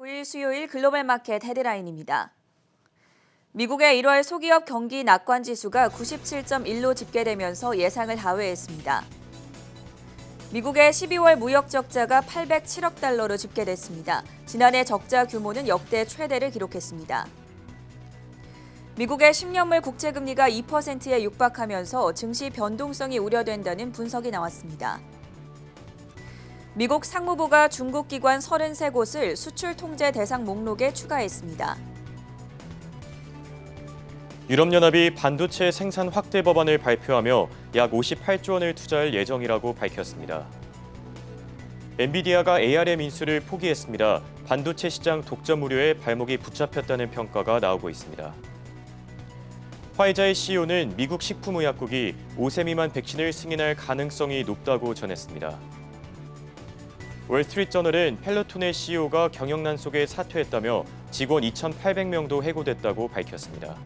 5일 수요일 글로벌 마켓 헤드라인입니다. 미국의 1월 소기업 경기 낙관 지수가 97.1로 집계되면서 예상을 하회했습니다. 미국의 12월 무역 적자가 807억 달러로 집계됐습니다. 지난해 적자 규모는 역대 최대를 기록했습니다. 미국의 10년물 국채금리가 2%에 육박하면서 증시 변동성이 우려된다는 분석이 나왔습니다. 미국 상무부가 중국 기관 33곳을 수출 통제 대상 목록에 추가했습니다. 유럽연합이 반도체 생산 확대 법안을 발표하며 약 58조 원을 투자할 예정이라고 밝혔습니다. 엔비디아가 ARM 인수를 포기했습니다. 반도체 시장 독점 우려에 발목이 붙잡혔다는 평가가 나오고 있습니다. 화이자의 CEO는 미국 식품의약국이 5세 미만 백신을 승인할 가능성이 높다고 전했습니다. 월스트리트저널은 펠로톤의 CEO가 경영난 속에 사퇴했다며 직원 2,800명도 해고됐다고 밝혔습니다.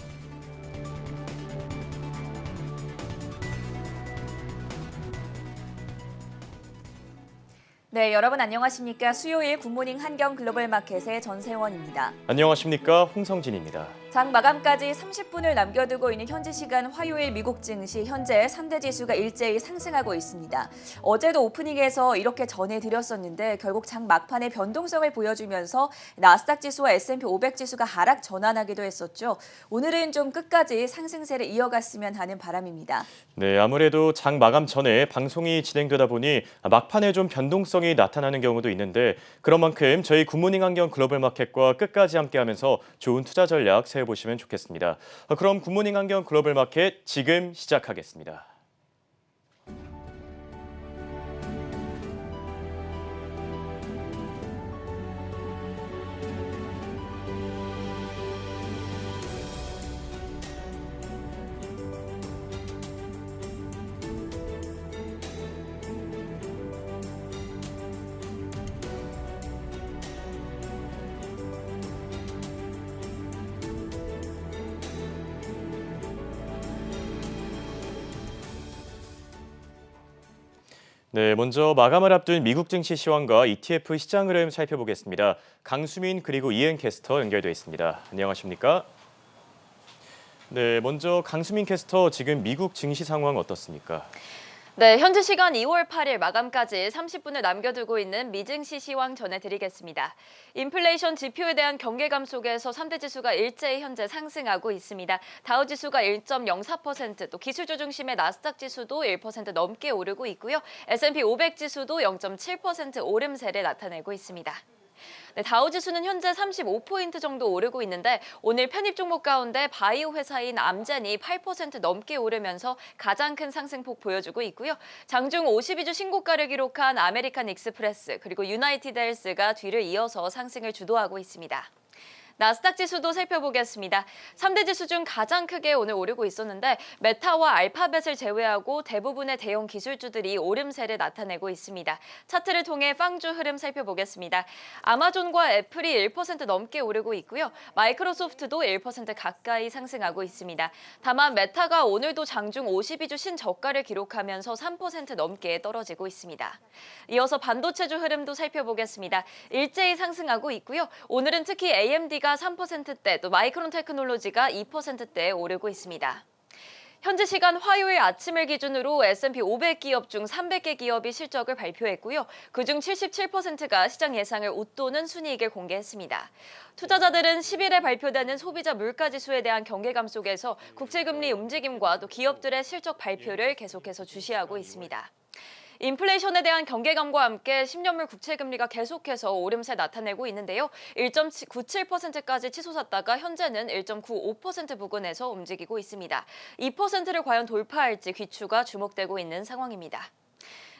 네, 여러분 안녕하십니까? 수요일 굿모닝 한경 글로벌 마켓의 전세원입니다. 안녕하십니까? 홍성진입니다. 장 마감까지 30분을 남겨두고 있는 현지 시간 화요일 미국 증시 현재 3대 지수가 일제히 상승하고 있습니다. 어제도 오프닝에서 이렇게 전해드렸었는데 결국 장 막판의 변동성을 보여주면서 나스닥 지수와 S&P 500 지수가 하락 전환하기도 했었죠. 오늘은 좀 끝까지 상승세를 이어갔으면 하는 바람입니다. 네, 아무래도 장 마감 전에 방송이 진행되다 보니 막판에 좀 변동성이 나타나는 경우도 있는데 그런 만큼 저희 굿모닝 한경 글로벌 마켓과 끝까지 함께하면서 좋은 투자 전략 세워보시면 좋겠습니다. 그럼 굿모닝 한경 글로벌 마켓 지금 시작하겠습니다. 네, 먼저 마감을 앞둔 미국 증시 시황과 ETF 시장 흐름 살펴보겠습니다. 강수민 그리고 이은 캐스터 연결돼 있습니다. 안녕하십니까? 네, 먼저 강수민 캐스터 지금 미국 증시 상황 어떻습니까? 네, 현지 시간 2월 8일 마감까지 30분을 남겨두고 있는 미증시 시황 전해드리겠습니다. 인플레이션 지표에 대한 경계감 속에서 3대 지수가 일제히 현재 상승하고 있습니다. 다우 지수가 1.04%, 또 기술주 중심의 나스닥 지수도 1% 넘게 오르고 있고요. S&P 500 지수도 0.7% 오름세를 나타내고 있습니다. 네, 다우지수는 현재 35포인트 정도 오르고 있는데 오늘 편입 종목 가운데 바이오 회사인 암젠이 8% 넘게 오르면서 가장 큰 상승폭 보여주고 있고요. 장중 52주 신고가를 기록한 아메리칸 익스프레스 그리고 유나이티드 헬스가 뒤를 이어서 상승을 주도하고 있습니다. 나스닥 지수도 살펴보겠습니다. 3대 지수 중 가장 크게 오늘 오르고 있었는데 메타와 알파벳을 제외하고 대부분의 대형 기술주들이 오름세를 나타내고 있습니다. 차트를 통해 빵주 흐름 살펴보겠습니다. 아마존과 애플이 1% 넘게 오르고 있고요. 마이크로소프트도 1% 가까이 상승하고 있습니다. 다만 메타가 오늘도 장중 52주 신저가를 기록하면서 3% 넘게 떨어지고 있습니다. 이어서 반도체주 흐름도 살펴보겠습니다. 일제히 상승하고 있고요. 오늘은 특히 AMD가 3%대, 또 마이크론 테크놀로지가 2%대에 오르고 있습니다. 현지 시간 화요일 아침을 기준으로 S&P 500 기업 중 300개 기업이 실적을 발표했고요. 그중 77%가 시장 예상을 웃도는 순이익을 공개했습니다. 투자자들은 10일에 발표되는 소비자 물가지수에 대한 경계감 속에서 국채금리 움직임과 또 기업들의 실적 발표를 계속해서 주시하고 있습니다. 인플레이션에 대한 경계감과 함께 10년물 국채금리가 계속해서 오름세 나타내고 있는데요. 1.97%까지 치솟았다가 현재는 1.95% 부근에서 움직이고 있습니다. 2%를 과연 돌파할지 귀추가 주목되고 있는 상황입니다.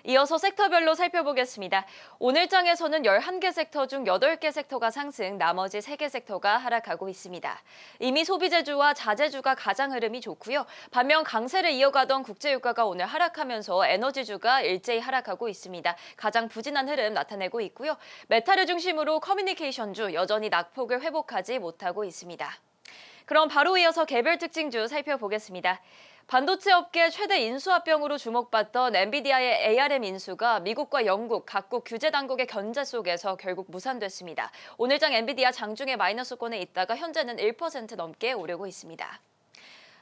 이어서 섹터별로 살펴보겠습니다. 오늘 장에서는 11개 섹터 중 8개 섹터가 상승, 나머지 3개 섹터가 하락하고 있습니다. 이미 소비재주와 자재주가 가장 흐름이 좋고요. 반면 강세를 이어가던 국제유가가 오늘 하락하면서 에너지주가 일제히 하락하고 있습니다. 가장 부진한 흐름 나타내고 있고요. 메탈을 중심으로 커뮤니케이션주 여전히 낙폭을 회복하지 못하고 있습니다. 그럼 바로 이어서 개별 특징주 살펴보겠습니다. 반도체 업계 최대 인수합병으로 주목받던 엔비디아의 ARM 인수가 미국과 영국 각국 규제 당국의 견제 속에서 결국 무산됐습니다. 오늘장 엔비디아 장중에 마이너스권에 있다가 현재는 1% 넘게 오르고 있습니다.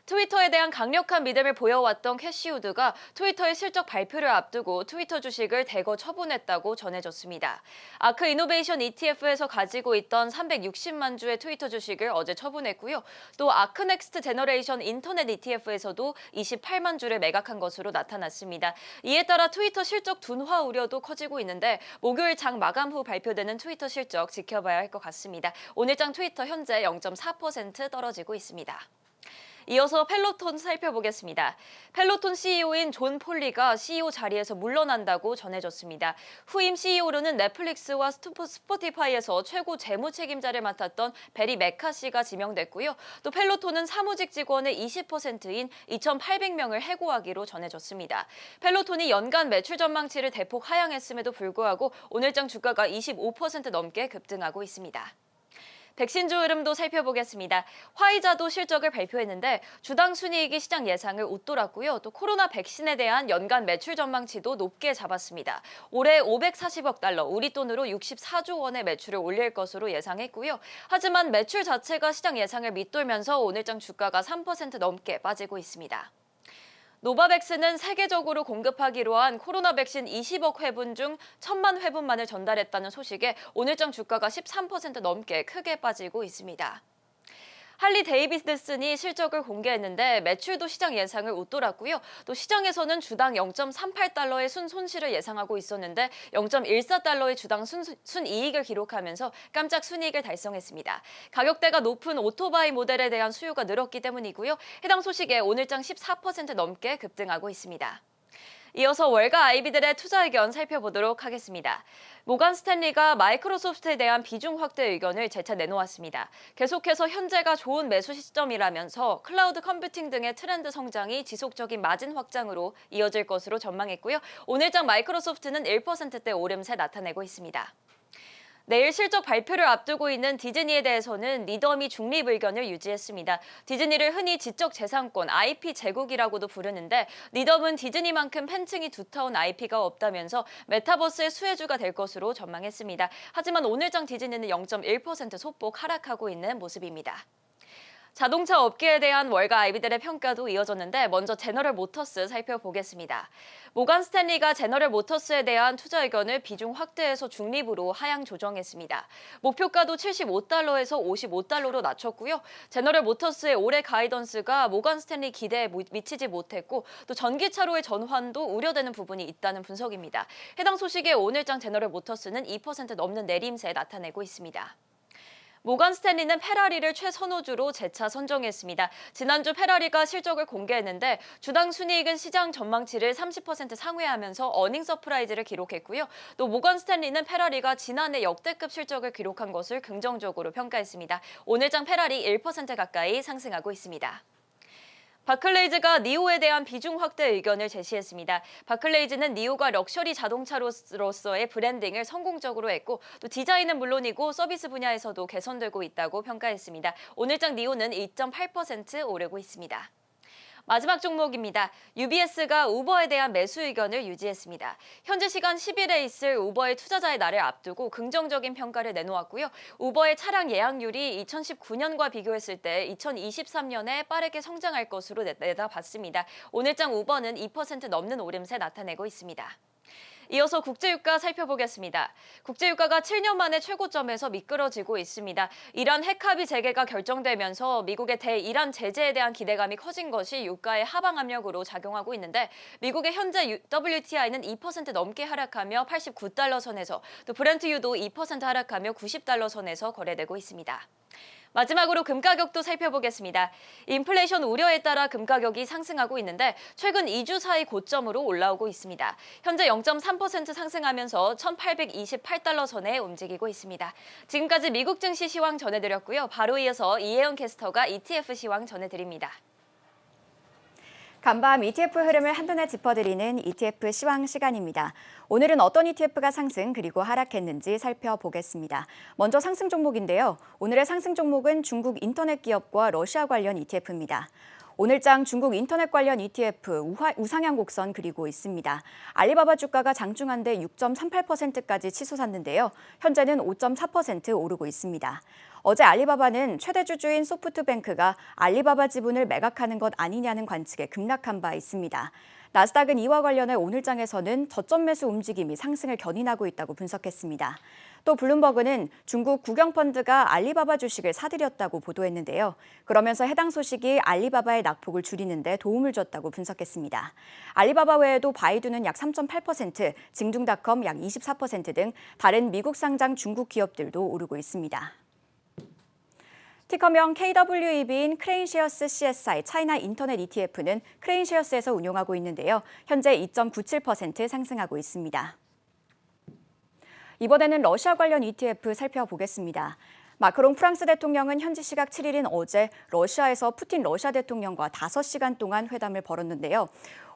트위터에 대한 강력한 믿음을 보여왔던 캐시우드가 트위터의 실적 발표를 앞두고 트위터 주식을 대거 처분했다고 전해졌습니다. 아크 이노베이션 ETF에서 가지고 있던 360만 주의 트위터 주식을 어제 처분했고요. 또 아크 넥스트 제너레이션 인터넷 ETF에서도 28만 주를 매각한 것으로 나타났습니다. 이에 따라 트위터 실적 둔화 우려도 커지고 있는데 목요일 장 마감 후 발표되는 트위터 실적 지켜봐야 할 것 같습니다. 오늘장 트위터 현재 0.4% 떨어지고 있습니다. 이어서 펠로톤 살펴보겠습니다. 펠로톤 CEO인 존 폴리가 CEO 자리에서 물러난다고 전해졌습니다. 후임 CEO로는 넷플릭스와 스포티파이에서 최고 재무 책임자를 맡았던 베리 메카시가 지명됐고요. 또 펠로톤은 사무직 직원의 20%인 2,800명을 해고하기로 전해졌습니다. 펠로톤이 연간 매출 전망치를 대폭 하향했음에도 불구하고 오늘장 주가가 25% 넘게 급등하고 있습니다. 백신주 흐름도 살펴보겠습니다. 화이자도 실적을 발표했는데 주당 순이익이 시장 예상을 웃돌았고요. 또 코로나 백신에 대한 연간 매출 전망치도 높게 잡았습니다. 올해 540억 달러, 우리 돈으로 64조 원의 매출을 올릴 것으로 예상했고요. 하지만 매출 자체가 시장 예상을 밑돌면서 오늘장 주가가 3% 넘게 빠지고 있습니다. 노바백스는 세계적으로 공급하기로 한 코로나 백신 20억 회분 중 1,000만 회분만을 전달했다는 소식에 오늘장 주가가 13% 넘게 크게 빠지고 있습니다. 할리 데이비드슨이 실적을 공개했는데 매출도 시장 예상을 웃돌았고요. 또 시장에서는 주당 0.38달러의 순손실을 예상하고 있었는데 0.14달러의 주당 순이익을 기록하면서 깜짝 순이익을 달성했습니다. 가격대가 높은 오토바이 모델에 대한 수요가 늘었기 때문이고요. 해당 소식에 오늘장 14% 넘게 급등하고 있습니다. 이어서 월가 아이비들의 투자 의견 살펴보도록 하겠습니다. 모간 스탠리가 마이크로소프트에 대한 비중 확대 의견을 재차 내놓았습니다. 계속해서 현재가 좋은 매수 시점이라면서 클라우드 컴퓨팅 등의 트렌드 성장이 지속적인 마진 확장으로 이어질 것으로 전망했고요. 오늘장 마이크로소프트는 1%대 오름세 나타내고 있습니다. 내일 실적 발표를 앞두고 있는 디즈니에 대해서는 리더미 중립 의견을 유지했습니다. 디즈니를 흔히 지적재산권, IP 제국이라고도 부르는데 리덤은 디즈니만큼 팬층이 두터운 IP가 없다면서 메타버스의 수혜주가 될 것으로 전망했습니다. 하지만 오늘장 디즈니는 0.1% 소폭 하락하고 있는 모습입니다. 자동차 업계에 대한 월가 아이비들의 평가도 이어졌는데 먼저 제너럴 모터스 살펴보겠습니다. 모간 스탠리가 제너럴 모터스에 대한 투자 의견을 비중 확대해서 중립으로 하향 조정했습니다. 목표가도 75달러에서 55달러로 낮췄고요. 제너럴 모터스의 올해 가이던스가 모간 스탠리 기대에 미치지 못했고 또 전기차로의 전환도 우려되는 부분이 있다는 분석입니다. 해당 소식에 오늘장 제너럴 모터스는 2% 넘는 내림세 나타내고 있습니다. 모간 스탠리는 페라리를 최선호주로 재차 선정했습니다. 지난주 페라리가 실적을 공개했는데 주당 순이익은 시장 전망치를 30% 상회하면서 어닝 서프라이즈를 기록했고요. 또 모간 스탠리는 페라리가 지난해 역대급 실적을 기록한 것을 긍정적으로 평가했습니다. 오늘장 페라리 1% 가까이 상승하고 있습니다. 바클레이즈가 니오에 대한 비중 확대 의견을 제시했습니다. 바클레이즈는 니오가 럭셔리 자동차로서의 브랜딩을 성공적으로 했고 또 디자인은 물론이고 서비스 분야에서도 개선되고 있다고 평가했습니다. 오늘장 니오는 2.8% 오르고 있습니다. 마지막 종목입니다. UBS가 우버에 대한 매수 의견을 유지했습니다. 현재 시간 10일에 있을 우버의 투자자의 날을 앞두고 긍정적인 평가를 내놓았고요. 우버의 차량 예약률이 2019년과 비교했을 때 2023년에 빠르게 성장할 것으로 내다봤습니다. 오늘장 우버는 2% 넘는 오름세 나타내고 있습니다. 이어서 국제유가 살펴보겠습니다. 국제유가가 7년 만에 최고점에서 미끄러지고 있습니다. 이란 핵합의 재개가 결정되면서 미국의 대이란 제재에 대한 기대감이 커진 것이 유가의 하방 압력으로 작용하고 있는데 미국의 현재 WTI는 2% 넘게 하락하며 89달러 선에서 또 브렌트유도 2% 하락하며 90달러 선에서 거래되고 있습니다. 마지막으로 금 가격도 살펴보겠습니다. 인플레이션 우려에 따라 금 가격이 상승하고 있는데 최근 2주 사이 고점으로 올라오고 있습니다. 현재 0.3% 상승하면서 1,828달러 선에 움직이고 있습니다. 지금까지 미국 증시 시황 전해드렸고요. 바로 이어서 이혜영 캐스터가 ETF 시황 전해드립니다. 간밤 ETF 흐름을 한눈에 짚어드리는 ETF 시황 시간입니다. 오늘은 어떤 ETF가 상승 그리고 하락했는지 살펴보겠습니다. 먼저 상승 종목인데요. 오늘의 상승 종목은 중국 인터넷 기업과 러시아 관련 ETF입니다. 오늘장 중국 인터넷 관련 ETF 우상향 곡선 그리고 있습니다. 알리바바 주가가 장중한데 6.38%까지 치솟았는데요. 현재는 5.4% 오르고 있습니다. 어제 알리바바는 최대 주주인 소프트뱅크가 알리바바 지분을 매각하는 것 아니냐는 관측에 급락한 바 있습니다. 나스닥은 이와 관련해 오늘장에서는 저점 매수 움직임이 상승을 견인하고 있다고 분석했습니다. 또 블룸버그는 중국 국영펀드가 알리바바 주식을 사들였다고 보도했는데요. 그러면서 해당 소식이 알리바바의 낙폭을 줄이는 데 도움을 줬다고 분석했습니다. 알리바바 외에도 바이두는 약 3.8%, 징둥닷컴 약 24% 등 다른 미국 상장 중국 기업들도 오르고 있습니다. 티커명 KWEB인 크레인셰어스 CSI 차이나 인터넷 ETF는 크레인셰어스에서 운용하고 있는데요. 현재 2.97% 상승하고 있습니다. 이번에는 러시아 관련 ETF 살펴보겠습니다. 마크롱 프랑스 대통령은 현지 시각 7일인 어제 러시아에서 푸틴 러시아 대통령과 5시간 동안 회담을 벌였는데요.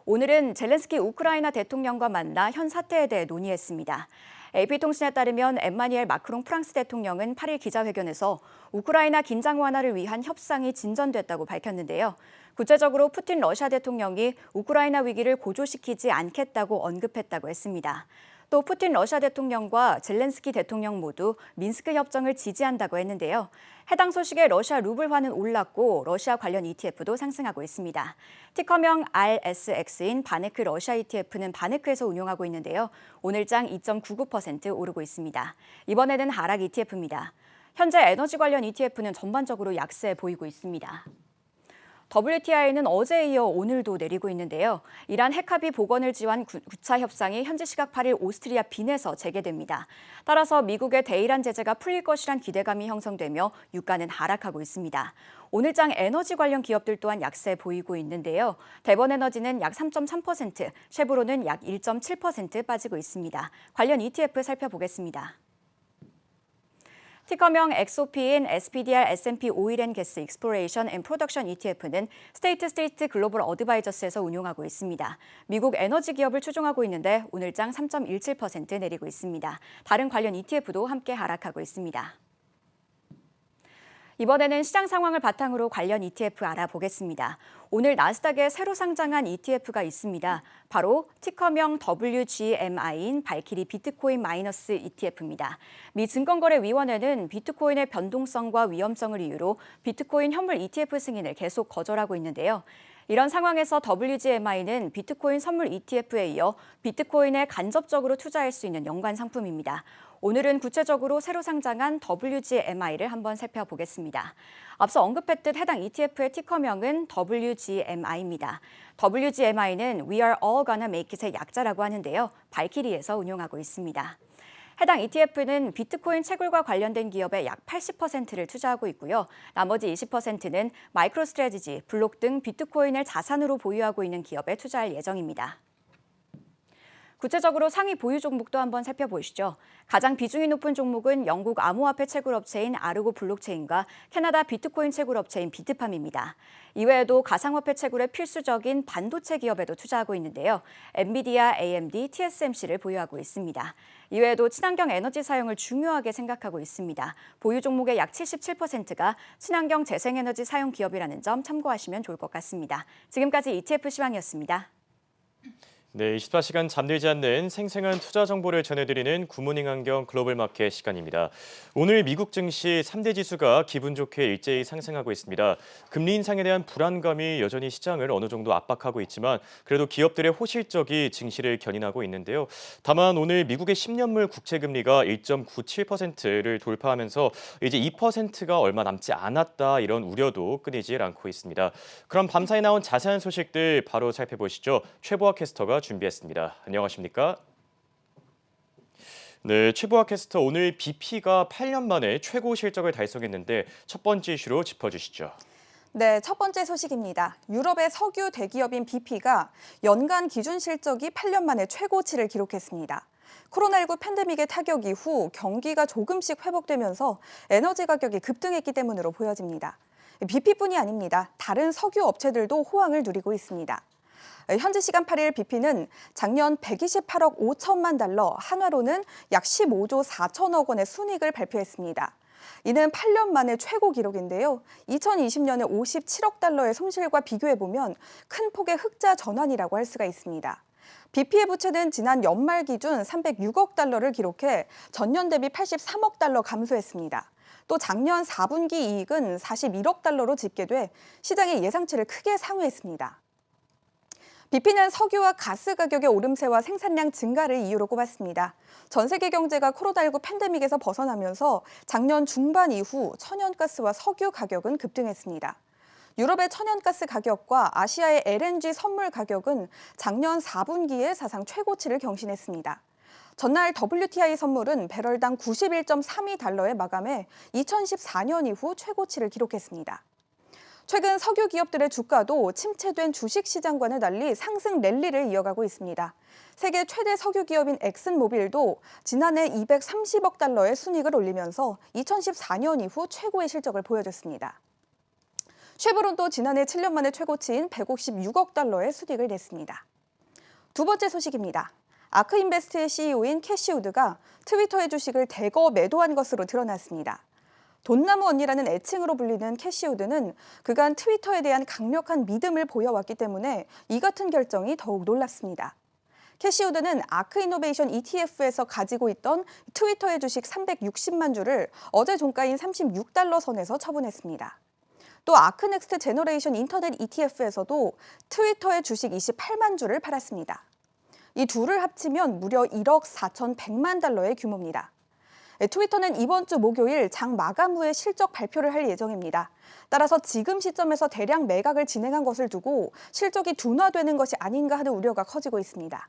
오늘은 젤렌스키 우크라이나 대통령과 만나 현 사태에 대해 논의했습니다. AP통신에 따르면 엠마니엘 마크롱 프랑스 대통령은 8일 기자회견에서 우크라이나 긴장 완화를 위한 협상이 진전됐다고 밝혔는데요. 구체적으로 푸틴 러시아 대통령이 우크라이나 위기를 고조시키지 않겠다고 언급했다고 했습니다. 또 푸틴 러시아 대통령과 젤렌스키 대통령 모두 민스크 협정을 지지한다고 했는데요. 해당 소식에 러시아 루블화는 올랐고 러시아 관련 ETF도 상승하고 있습니다. 티커명 RSX인 바네크 러시아 ETF는 바네크에서 운용하고 있는데요. 오늘장 2.99% 오르고 있습니다. 이번에는 하락 ETF입니다. 현재 에너지 관련 ETF는 전반적으로 약세 보이고 있습니다. WTI는 어제에 이어 오늘도 내리고 있는데요. 이란 핵합의 복원을 지원 9차 협상이 현지 시각 8일 오스트리아 빈에서 재개됩니다. 따라서 미국의 대이란 제재가 풀릴 것이란 기대감이 형성되며 유가는 하락하고 있습니다. 오늘장 에너지 관련 기업들 또한 약세 보이고 있는데요. 대번에너지는 약 3.3%, 쉐보론은 약 1.7% 빠지고 있습니다. 관련 ETF 살펴보겠습니다. 티커명 XOP인 SPDR S&P Oil and Gas Exploration and Production ETF는 스테이트 글로벌 어드바이저스에서 운용하고 있습니다. 미국 에너지 기업을 추종하고 있는데 오늘장 3.17% 내리고 있습니다. 다른 관련 ETF도 함께 하락하고 있습니다. 이번에는 시장 상황을 바탕으로 관련 ETF 알아보겠습니다. 오늘 나스닥에 새로 상장한 ETF가 있습니다. 바로 티커명 WGMI인 발키리 비트코인 마이너스 ETF입니다. 미 증권거래위원회는 비트코인의 변동성과 위험성을 이유로 비트코인 현물 ETF 승인을 계속 거절하고 있는데요. 이런 상황에서 WGMI는 비트코인 선물 ETF에 이어 비트코인에 간접적으로 투자할 수 있는 연관 상품입니다. 오늘은 구체적으로 새로 상장한 WGMI를 한번 살펴보겠습니다. 앞서 언급했듯 해당 ETF의 티커명은 WGMI입니다. WGMI는 We are all gonna make it의 약자라고 하는데요. 발키리에서 운용하고 있습니다. 해당 ETF는 비트코인 채굴과 관련된 기업의 약 80%를 투자하고 있고요. 나머지 20%는 마이크로스트래티지, 블록 등 비트코인을 자산으로 보유하고 있는 기업에 투자할 예정입니다. 구체적으로 상위 보유 종목도 한번 살펴보시죠. 가장 비중이 높은 종목은 영국 암호화폐 채굴업체인 아르고 블록체인과 캐나다 비트코인 채굴업체인 비트팜입니다. 이외에도 가상화폐 채굴에 필수적인 반도체 기업에도 투자하고 있는데요. 엔비디아, AMD, TSMC를 보유하고 있습니다. 이외에도 친환경 에너지 사용을 중요하게 생각하고 있습니다. 보유 종목의 약 77%가 친환경 재생에너지 사용 기업이라는 점 참고하시면 좋을 것 같습니다. 지금까지 ETF 시황이었습니다. 네, 24시간 잠들지 않는 생생한 투자 정보를 전해드리는 굿모닝 안경 글로벌 마켓 시간입니다. 오늘 미국 증시 3대 지수가 기분 좋게 일제히 상승하고 있습니다. 금리 인상에 대한 불안감이 여전히 시장을 어느 정도 압박하고 있지만 그래도 기업들의 호실적이 증시를 견인하고 있는데요. 다만 오늘 미국의 10년물 국채 금리가 1.97%를 돌파하면서 이제 2%가 얼마 남지 않았다 이런 우려도 끊이지 않고 있습니다. 그럼 밤사이 나온 자세한 소식들 바로 살펴보시죠. 최보아 캐스터가 준비했습니다. 안녕하십니까? 네, 최보아 캐스터 오늘 BP가 8년 만에 최고 실적을 달성했는데 첫 번째 이슈로 짚어주시죠. 네, 첫 번째 소식입니다. 유럽의 석유 대기업인 BP가 연간 기준 실적이 8년 만에 최고치를 기록했습니다. 코로나19 팬데믹의 타격 이후 경기가 조금씩 회복되면서 에너지 가격이 급등했기 때문으로 보여집니다. BP뿐이 아닙니다. 다른 석유 업체들도 호황을 누리고 있습니다. 현지 시간 8일 BP는 작년 128억 5천만 달러, 한화로는 약 15조 4천억 원의 순이익을 발표했습니다. 이는 8년 만에 최고 기록인데요. 2020년에 57억 달러의 손실과 비교해보면 큰 폭의 흑자 전환이라고 할 수가 있습니다. BP의 부채는 지난 연말 기준 306억 달러를 기록해 전년 대비 83억 달러 감소했습니다. 또 작년 4분기 이익은 41억 달러로 집계돼 시장의 예상치를 크게 상회했습니다. BP는 석유와 가스 가격의 오름세와 생산량 증가를 이유로 꼽았습니다. 전 세계 경제가 코로나19 팬데믹에서 벗어나면서 작년 중반 이후 천연가스와 석유 가격은 급등했습니다. 유럽의 천연가스 가격과 아시아의 LNG 선물 가격은 작년 4분기에 사상 최고치를 경신했습니다. 전날 WTI 선물은 배럴당 91.32달러에 마감해 2014년 이후 최고치를 기록했습니다. 최근 석유 기업들의 주가도 침체된 주식시장과는 달리 상승 랠리를 이어가고 있습니다. 세계 최대 석유 기업인 엑슨모빌도 지난해 230억 달러의 순이익을 올리면서 2014년 이후 최고의 실적을 보여줬습니다. 쉐보론도 지난해 7년 만에 최고치인 156억 달러의 순이익을 냈습니다. 두 번째 소식입니다. 아크인베스트의 CEO인 캐시 우드가 트위터의 주식을 대거 매도한 것으로 드러났습니다. 돈나무 언니라는 애칭으로 불리는 캐시 우드는 그간 트위터에 대한 강력한 믿음을 보여왔기 때문에 이 같은 결정이 더욱 놀랐습니다. 캐시 우드는 아크이노베이션 ETF에서 가지고 있던 트위터의 주식 360만 주를 어제 종가인 36달러 선에서 처분했습니다. 또 아크넥스트 제너레이션 인터넷 ETF에서도 트위터의 주식 28만 주를 팔았습니다. 이 둘을 합치면 무려 1억 4,100만 달러의 규모입니다. 트위터는 이번 주 목요일 장 마감 후에 실적 발표를 할 예정입니다. 따라서 지금 시점에서 대량 매각을 진행한 것을 두고 실적이 둔화되는 것이 아닌가 하는 우려가 커지고 있습니다.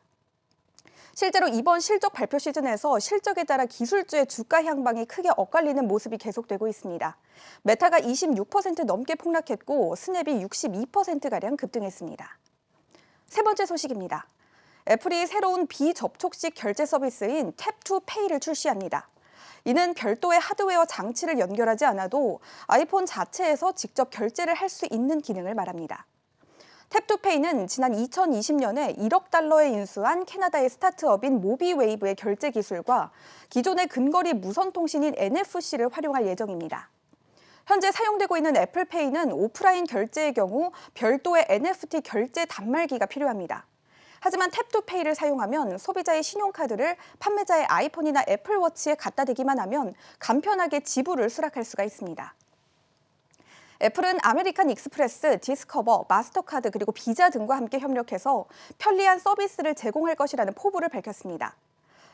실제로 이번 실적 발표 시즌에서 실적에 따라 기술주의 주가 향방이 크게 엇갈리는 모습이 계속되고 있습니다. 메타가 26% 넘게 폭락했고 스냅이 62%가량 급등했습니다. 세 번째 소식입니다. 애플이 새로운 비접촉식 결제 서비스인 탭투페이를 출시합니다. 이는 별도의 하드웨어 장치를 연결하지 않아도 아이폰 자체에서 직접 결제를 할 수 있는 기능을 말합니다. 탭투페이는 지난 2020년에 1억 달러에 인수한 캐나다의 스타트업인 모비웨이브의 결제 기술과 기존의 근거리 무선통신인 NFC를 활용할 예정입니다. 현재 사용되고 있는 애플페이는 오프라인 결제의 경우 별도의 NFT 결제 단말기가 필요합니다. 하지만 탭투페이를 사용하면 소비자의 신용카드를 판매자의 아이폰이나 애플워치에 갖다 대기만 하면 간편하게 지불을 수락할 수가 있습니다. 애플은 아메리칸 익스프레스, 디스커버, 마스터카드 그리고 비자 등과 함께 협력해서 편리한 서비스를 제공할 것이라는 포부를 밝혔습니다.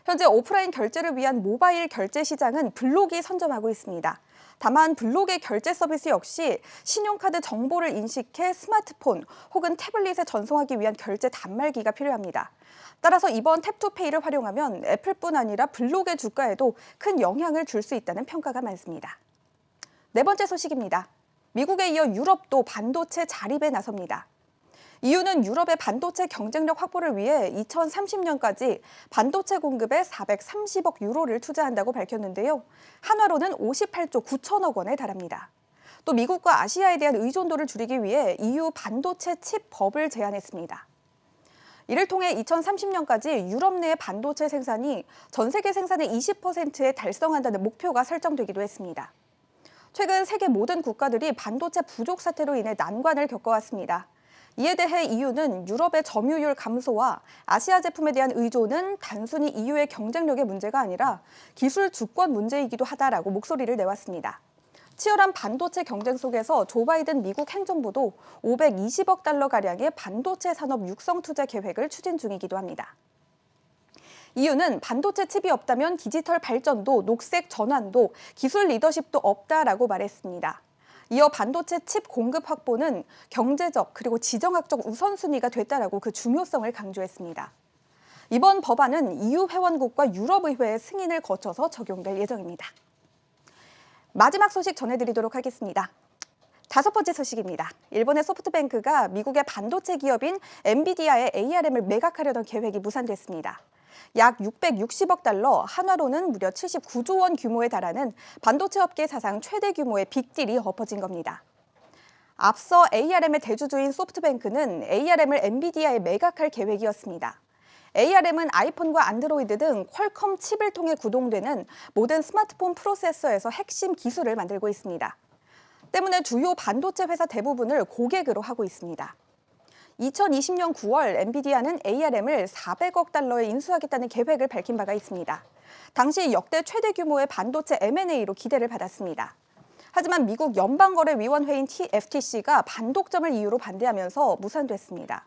현재 오프라인 결제를 위한 모바일 결제 시장은 블록이 선점하고 있습니다. 다만 블록의 결제 서비스 역시 신용카드 정보를 인식해 스마트폰 혹은 태블릿에 전송하기 위한 결제 단말기가 필요합니다. 따라서 이번 탭투페이를 활용하면 애플뿐 아니라 블록의 주가에도 큰 영향을 줄 수 있다는 평가가 많습니다. 네 번째 소식입니다. 미국에 이어 유럽도 반도체 자립에 나섭니다. EU는 유럽의 반도체 경쟁력 확보를 위해 2030년까지 반도체 공급에 430억 유로를 투자한다고 밝혔는데요. 한화로는 58조 9천억 원에 달합니다. 또 미국과 아시아에 대한 의존도를 줄이기 위해 EU 반도체 칩법을 제안했습니다. 이를 통해 2030년까지 유럽 내 반도체 생산이 전 세계 생산의 20%에 달성한다는 목표가 설정되기도 했습니다. 최근 세계 모든 국가들이 반도체 부족 사태로 인해 난관을 겪어왔습니다. 이에 대해 EU는 유럽의 점유율 감소와 아시아 제품에 대한 의존은 단순히 EU의 경쟁력의 문제가 아니라 기술 주권 문제이기도 하다라고 목소리를 내왔습니다. 치열한 반도체 경쟁 속에서 조 바이든 미국 행정부도 520억 달러가량의 반도체 산업 육성 투자 계획을 추진 중이기도 합니다. EU는 반도체 칩이 없다면 디지털 발전도, 녹색 전환도, 기술 리더십도 없다라고 말했습니다. 이어 반도체 칩 공급 확보는 경제적 그리고 지정학적 우선순위가 됐다라고 그 중요성을 강조했습니다. 이번 법안은 EU 회원국과 유럽의회의 승인을 거쳐서 적용될 예정입니다. 마지막 소식 전해드리도록 하겠습니다. 다섯 번째 소식입니다. 일본의 소프트뱅크가 미국의 반도체 기업인 엔비디아의 ARM을 매각하려던 계획이 무산됐습니다. 약 660억 달러, 한화로는 무려 79조 원 규모에 달하는 반도체 업계 사상 최대 규모의 빅딜이 엎어진 겁니다. 앞서 ARM의 대주주인 소프트뱅크는 ARM을 엔비디아에 매각할 계획이었습니다. ARM은 아이폰과 안드로이드 등 퀄컴 칩을 통해 구동되는 모든 스마트폰 프로세서에서 핵심 기술을 만들고 있습니다. 때문에 주요 반도체 회사 대부분을 고객으로 하고 있습니다. 2020년 9월 엔비디아는 ARM을 400억 달러에 인수하겠다는 계획을 밝힌 바가 있습니다. 당시 역대 최대 규모의 반도체 M&A로 기대를 받았습니다. 하지만 미국 연방거래위원회인 FTC가 반독점을 이유로 반대하면서 무산됐습니다.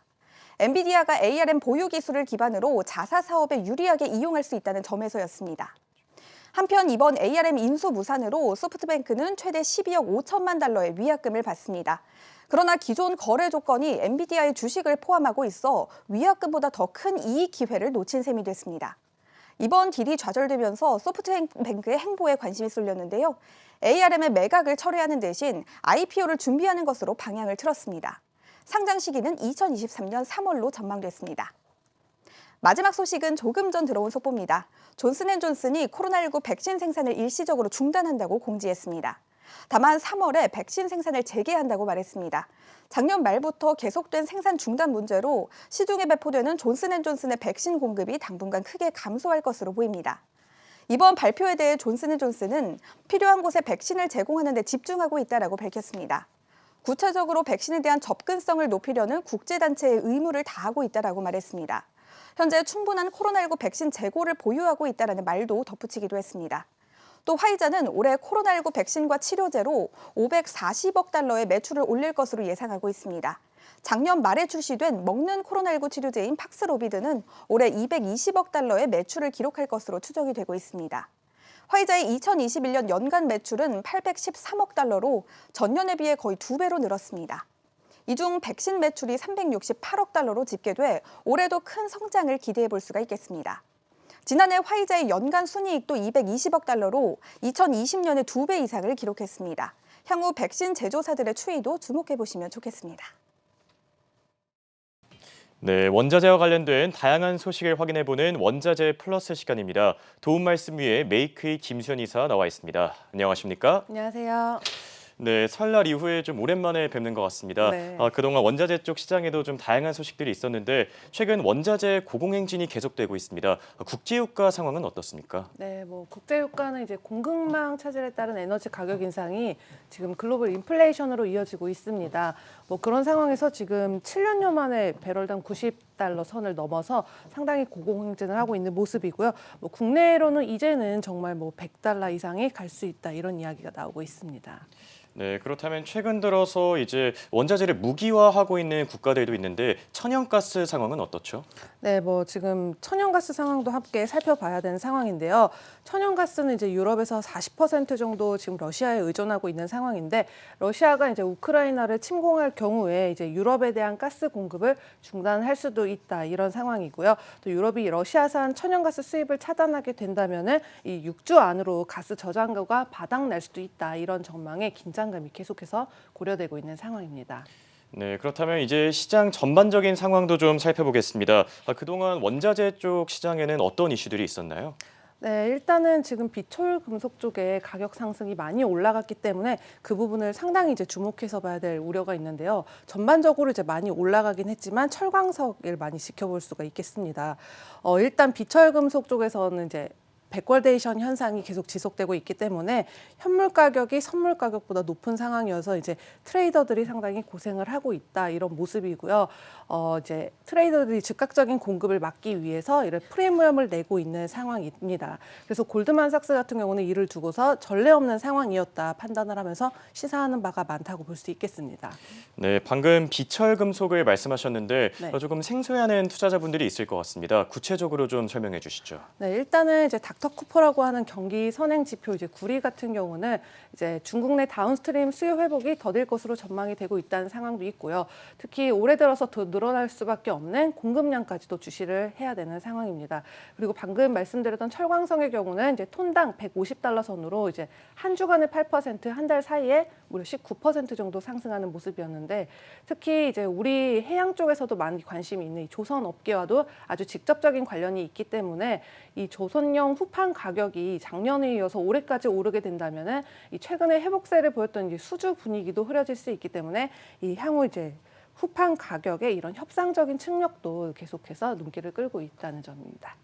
엔비디아가 ARM 보유 기술을 기반으로 자사 사업에 유리하게 이용할 수 있다는 점에서였습니다. 한편 이번 ARM 인수 무산으로 소프트뱅크는 최대 12억 5천만 달러의 위약금을 받습니다. 그러나 기존 거래 조건이 엔비디아의 주식을 포함하고 있어 위약금보다 더 큰 이익 기회를 놓친 셈이 됐습니다. 이번 딜이 좌절되면서 소프트뱅크의 행보에 관심이 쏠렸는데요. ARM의 매각을 철회하는 대신 IPO를 준비하는 것으로 방향을 틀었습니다. 상장 시기는 2023년 3월로 전망됐습니다. 마지막 소식은 조금 전 들어온 속보입니다. 존슨앤존슨이 코로나19 백신 생산을 일시적으로 중단한다고 공지했습니다. 다만 3월에 백신 생산을 재개한다고 말했습니다. 작년 말부터 계속된 생산 중단 문제로 시중에 배포되는 존슨앤존슨의 백신 공급이 당분간 크게 감소할 것으로 보입니다. 이번 발표에 대해 존슨앤존슨은 필요한 곳에 백신을 제공하는 데 집중하고 있다고 밝혔습니다. 구체적으로 백신에 대한 접근성을 높이려는 국제단체의 의무를 다하고 있다고 말했습니다. 현재 충분한 코로나19 백신 재고를 보유하고 있다는 말도 덧붙이기도 했습니다. 또 화이자는 올해 코로나19 백신과 치료제로 540억 달러의 매출을 올릴 것으로 예상하고 있습니다. 작년 말에 출시된 먹는 코로나19 치료제인 팍스로비드는 올해 220억 달러의 매출을 기록할 것으로 추정이 되고 있습니다. 화이자의 2021년 연간 매출은 813억 달러로 전년에 비해 거의 2배로 늘었습니다. 이 중 백신 매출이 368억 달러로 집계돼 올해도 큰 성장을 기대해 볼 수가 있겠습니다. 지난해 화이자의 연간 순이익도 220억 달러로 2020년에 2배 이상을 기록했습니다. 향후 백신 제조사들의 추이도 주목해 보시면 좋겠습니다. 네, 원자재와 관련된 다양한 소식을 확인해보는 원자재 플러스 시간입니다. 도움 말씀 위에 메이크의 김수현 이사 나와 있습니다. 안녕하십니까? 안녕하세요. 네, 설날 이후에 좀 오랜만에 뵙는 것 같습니다. 네. 그동안 원자재 쪽 시장에도 좀 다양한 소식들이 있었는데 최근 원자재 고공행진이 계속되고 있습니다. 국제유가 상황은 어떻습니까? 네, 국제유가는 이제 공급망 차질에 따른 에너지 가격 인상이 지금 글로벌 인플레이션으로 이어지고 있습니다. 그런 상황에서 지금 7년여 만에 배럴당 90달러 선을 넘어서 상당히 고공행진을 하고 있는 모습이고요. 국내로는 이제는 정말 100달러 이상이 갈 수 있다 이런 이야기가 나오고 있습니다. 네, 그렇다면 최근 들어서 이제 원자재를 무기화하고 있는 국가들도 있는데 천연가스 상황은 어떻죠? 네, 지금 천연가스 상황도 함께 살펴봐야 되는 상황인데요. 천연가스는 이제 유럽에서 40% 정도 지금 러시아에 의존하고 있는 상황인데 러시아가 이제 우크라이나를 침공할 경우에 이제 유럽에 대한 가스 공급을 중단할 수도 있다 이런 상황이고요. 또 유럽이 러시아산 천연가스 수입을 차단하게 된다면은 이 6주 안으로 가스 저장고가 바닥날 수도 있다 이런 전망에 긴장감이 계속해서 고려되고 있는 상황입니다. 네, 그렇다면 이제 시장 전반적인 상황도 좀 살펴보겠습니다. 그동안 원자재 쪽 시장에는 어떤 이슈들이 있었나요? 네, 일단은 지금 비철 금속 쪽에 가격 상승이 많이 올라갔기 때문에 그 부분을 상당히 이제 주목해서 봐야 될 우려가 있는데요. 전반적으로 이제 많이 올라가긴 했지만 철광석을 많이 지켜볼 수가 있겠습니다. 일단 비철 금속 쪽에서는 이제 백월데이션 현상이 계속 지속되고 있기 때문에 현물 가격이 선물 가격보다 높은 상황이어서 이제 트레이더들이 상당히 고생을 하고 있다 이런 모습이고요. 이제 트레이더들이 즉각적인 공급을 막기 위해서 이런 프리미엄을 내고 있는 상황입니다. 그래서 골드만삭스 같은 경우는 이를 두고서 전례 없는 상황이었다 판단을 하면서 시사하는 바가 많다고 볼 수 있겠습니다. 네, 방금 비철 금속을 말씀하셨는데 네. 조금 생소해하는 투자자분들이 있을 것 같습니다. 구체적으로 좀 설명해 주시죠. 네, 일단은 이제 닥터쿠퍼라고 하는 경기 선행 지표 이제 구리 같은 경우는 이제 중국 내 다운스트림 수요 회복이 더딜 것으로 전망이 되고 있다는 상황도 있고요. 특히 올해 들어서 더 늘어날 수밖에 없는 공급량까지도 주시를 해야 되는 상황입니다. 그리고 방금 말씀드렸던 철광석의 경우는 이제 톤당 150달러 선으로 이제 한 주간에 8%, 한 달 사이에 무려 19% 정도 상승하는 모습이었는데 특히 이제 우리 해양 쪽에서도 많이 관심이 있는 이 조선 업계와도 아주 직접적인 관련이 있기 때문에 이 조선용 후판 가격이 작년에 이어서 올해까지 오르게 된다면은 이 최근에 회복세를 보였던 이제 수주 분위기도 흐려질 수 있기 때문에 이 향후 이제 후판 가격의 이런 협상적인 측면도 계속해서 눈길을 끌고 있다는 점입니다.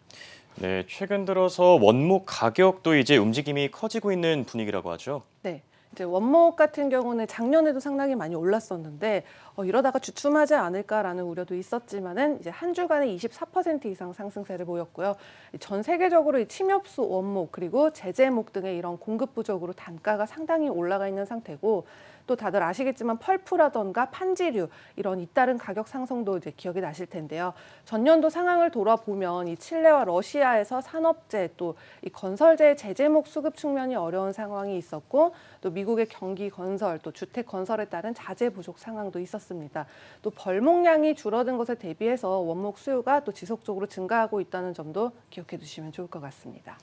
네, 최근 들어서 원목 가격도 이제 움직임이 커지고 있는 분위기라고 하죠. 네. 이제 원목 같은 경우는 작년에도 상당히 많이 올랐었는데 이러다가 주춤하지 않을까라는 우려도 있었지만은 이제 한 주간에 24% 이상 상승세를 보였고요. 전 세계적으로 이 침엽수 원목 그리고 제재목 등의 이런 공급 부족으로 단가가 상당히 올라가 있는 상태고 또 다들 아시겠지만 펄프라던가 판지류 이런 잇따른 가격 상승도 이제 기억이 나실 텐데요. 전년도 상황을 돌아보면 이 칠레와 러시아에서 산업재 또 이 건설재 제재목 수급 측면이 어려운 상황이 있었고 또 미국의 경기 건설 또 주택 건설에 따른 자재 부족 상황도 있었습니다. 또 벌목량이 줄어든 것에 대비해서 원목 수요가 또 지속적으로 증가하고 있다는 점도 기억해 두시면 좋을 것 같습니다.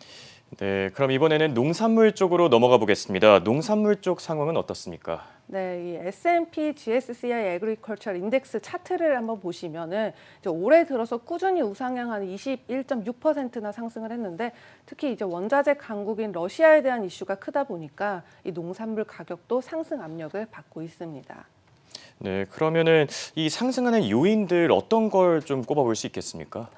네, 그럼 이번에는 농산물 쪽으로 넘어가 보겠습니다. 농산물 쪽 상황은 어떻습니까? 네, 이 S&P GSCI Agriculture 인덱스 차트를 한번 보시면은 이제 올해 들어서 꾸준히 우상향한 21.6%나 상승을 했는데 특히 이제 원자재 강국인 러시아에 대한 이슈가 크다 보니까 이 농산물 가격도 상승 압력을 받고 있습니다. 네, 그러면은 이 상승하는 요인들 어떤 걸 좀 꼽아볼 수 있겠습니까?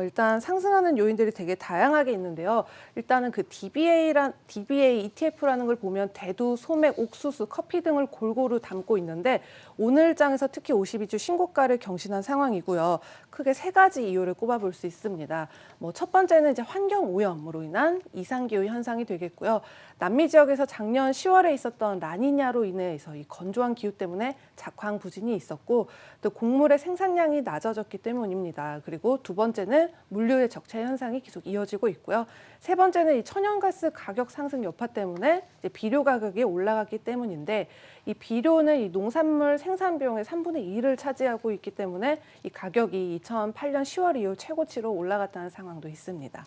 일단 상승하는 요인들이 되게 다양하게 있는데요. 일단은 그 DBA ETF라는 걸 보면 대두, 소맥, 옥수수, 커피 등을 골고루 담고 있는데 오늘 장에서 특히 52주 신고가를 경신한 상황이고요. 크게 세 가지 이유를 꼽아볼 수 있습니다. 첫 번째는 이제 환경 오염으로 인한 이상 기후 현상이 되겠고요. 남미 지역에서 작년 10월에 있었던 라니냐로 인해서 이 건조한 기후 때문에 작황 부진이 있었고 또 곡물의 생산량이 낮아졌기 때문입니다. 그리고 두 번째는 물류의 적체 현상이 계속 이어지고 있고요. 세 번째는 이 천연가스 가격 상승 여파 때문에 이제 비료 가격이 올라갔기 때문인데 이 비료는 이 농산물 생산 비용의 3분의 2를 차지하고 있기 때문에 이 가격이 2008년 10월 이후 최고치로 올라갔다는 상황도 있습니다.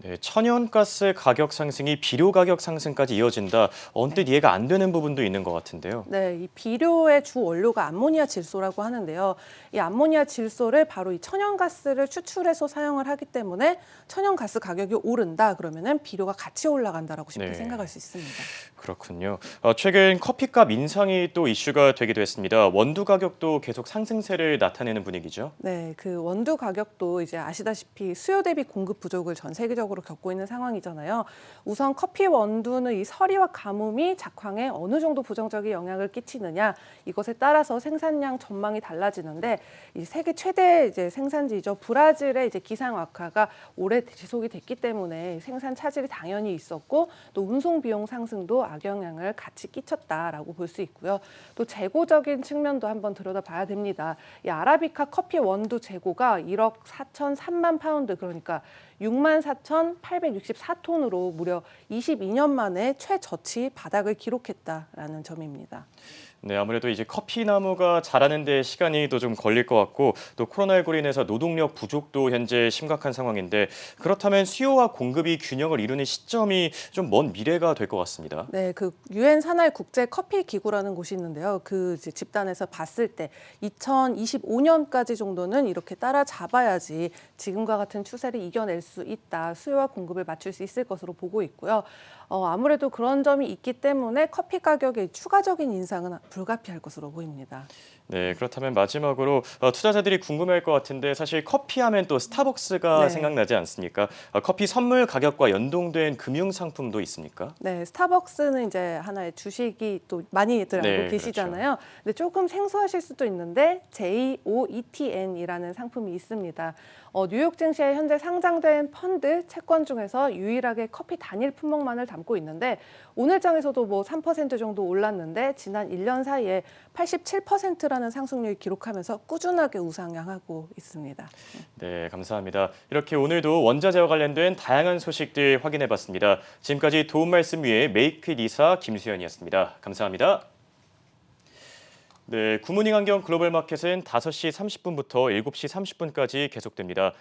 네, 천연가스 가격 상승이 비료 가격 상승까지 이어진다. 언뜻 이해가 안 되는 부분도 있는 것 같은데요. 네, 이 비료의 주 원료가 암모니아 질소라고 하는데요. 이 암모니아 질소를 바로 이 천연가스를 추출해서 사용을 하기 때문에 천연가스 가격이 오른다 그러면은 비료가 같이 올라간다라고 쉽게 네. 생각할 수 있습니다. 그렇군요. 최근 커피값 인상이 또 이슈가 되기도 했습니다. 원두 가격도 계속 상승세를 나타내는 분위기죠. 네, 그 원두 가격도 이제 아시다시피 수요 대비 공급 부족을 전 세계적으로 겪고 있는 상황이잖아요. 우선 커피 원두는 이 서리와 가뭄이 작황에 어느 정도 부정적인 영향을 끼치느냐 이것에 따라서 생산량 전망이 달라지는데 이 세계 최대 이제 생산지죠 브라질의 이제 기상 악화가 올해 지속이 됐기 때문에 생산 차질이 당연히 있었고 또 운송 비용 상승도 악영향을 같이 끼쳤다라고 볼 수 있고요. 또 재고적인 측면도 한번 들여다봐야 됩니다. 이 아라비카 커피 원두 재고가 1억 4,003만 파운드 그러니까 64,864톤으로 무려 22년 만에 최저치 바닥을 기록했다라는 점입니다. 네, 아무래도 이제 커피 나무가 자라는 데 시간이 또 좀 걸릴 것 같고 또 코로나19로 인해서 노동력 부족도 현재 심각한 상황인데 그렇다면 수요와 공급이 균형을 이루는 시점이 좀 먼 미래가 될 것 같습니다. 네, 그 유엔 산하의 국제 커피 기구라는 곳이 있는데요. 그 이제 집단에서 봤을 때 2025년까지 정도는 이렇게 따라잡아야지 지금과 같은 추세를 이겨낼 수 있다. 수요와 공급을 맞출 수 있을 것으로 보고 있고요. 아무래도 그런 점이 있기 때문에 커피 가격의 추가적인 인상은 불가피할 것으로 보입니다. 네, 그렇다면 마지막으로 투자자들이 궁금해할 것 같은데 사실 커피하면 또 스타벅스가 네. 생각나지 않습니까? 커피 선물 가격과 연동된 금융 상품도 있습니까? 네, 스타벅스는 이제 하나의 주식이 또 많이들 네, 알고 계시잖아요. 근데 조금 생소하실 수도 있는데 JOETN이라는 상품이 있습니다. 뉴욕 증시에 현재 상장된 펀드 채권 중에서 유일하게 커피 단일 품목만을 담고 있는데 오늘 장에서도 3% 정도 올랐는데 지난 1년 사이에 87%라는 상승률을 기록하면서 꾸준하게 우상향하고 있습니다. 네, 감사합니다. 이렇게 오늘도 원자재와 관련된 다양한 소식들 확인해봤습니다. 지금까지 도움 말씀 위해 메이크핏 이사 김수현이었습니다. 감사합니다. 네, 굿모닝 안경 글로벌 마켓은 5시 30분부터 7시 30분까지 계속됩니다.